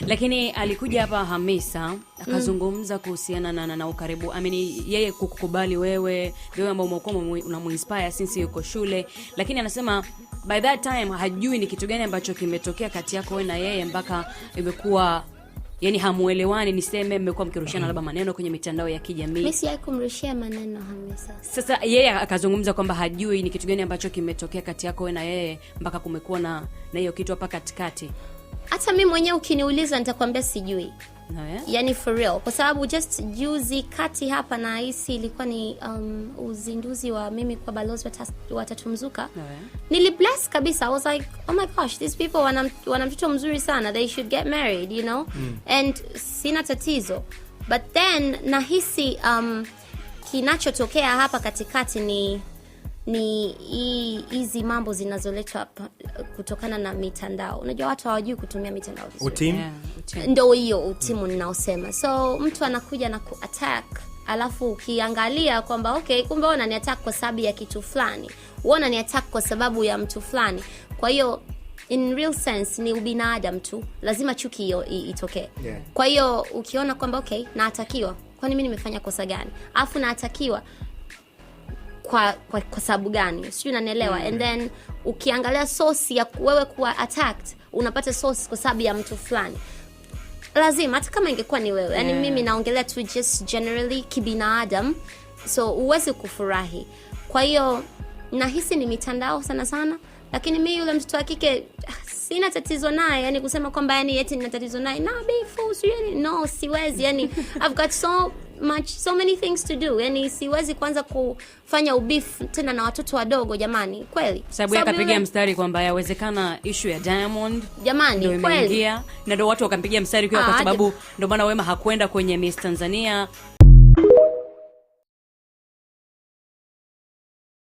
Lakini alikuja hapa Hamisa akazungumza kuhusiana na ukaribu. Yeye kukubali wewe ambao umekuwa unamuinspire since yuko shule, lakini anasema by that time hajui ni kitu gani ambacho kimetokea kati yako wewe na yeye mpaka imekuwa yani hamuelewani, niseme mmekuwa mkirushana labda maneno kwenye mitandao ya kijamii. Mimi si kumrushia maneno Hamisa. Sasa yeye akazungumza kwamba hajui ni kitu gani ambacho kimetokea kati yako wewe na yeye mpaka kumekuwa na hiyo kitu hapa katikati. Hata mimi mwenyewe ukiniuliza nitakwambia sijui. No, yeah? Yani for real. Kwa sababu just juzi kati hapa na hisi ilikuwa ni uzinduzi wa mimi kwa balozi wa Tatu Mzuka. No, yeah? Nilibless kabisa. I was like, oh my gosh, these people wana mtoto mzuri sana. They should get married, you know? And sina tatizo. But then nahisi kinachotokea hapa katikati ni hizi mambo zinazoletwa kutokana na mitandao. Unajua watu hawajui kutumia mitandao vizuri. Utimu? Yeah, ndio hiyo utimu ninaosema. So mtu anakuja na kuattack, alafu ukiangalia kwamba okay, kumbe wewe unani attack kwa sababu ya kitu fulani. Wewe unani attack kwa sababu ya mtu fulani. Kwa hiyo in real sense ni ubinadamu tu. Lazima chuki hiyo itokee. Yeah. Kwa hiyo ukiona kwamba okay, naatakiwa. Kwani mimi nimefanya kosa gani? Alafu naatakiwa kwa sababu gani? Sio, unanielewa? And then ukiangalia source ya wewe kuwa attacked, unapata source kwa sababu ya mtu fulani. Lazima hata kama ingekuwa ni wewe. Yani mimi naongelea tu just generally kibinadamu. So uweze kufurahi. Kwa hiyo nahisi ni mitandao sana sana, lakini mimi yule mtoto wa kike sina tatizo naye, yani kusema kwamba yani eti nina tatizo naye na beef yani no, siwezi. Yani I've got so many things to do. Yani siwezi kwanza kufanya ubeef tena na watoto wadogo, jamani, kweli. Sababu akapigia mstari kwamba yawezekana issue ya Diamond, jamani, kweli, na ndio watu wakampigia mstari kwa sababu ndio maana Wema hakwenda kwenye Miss Tanzania.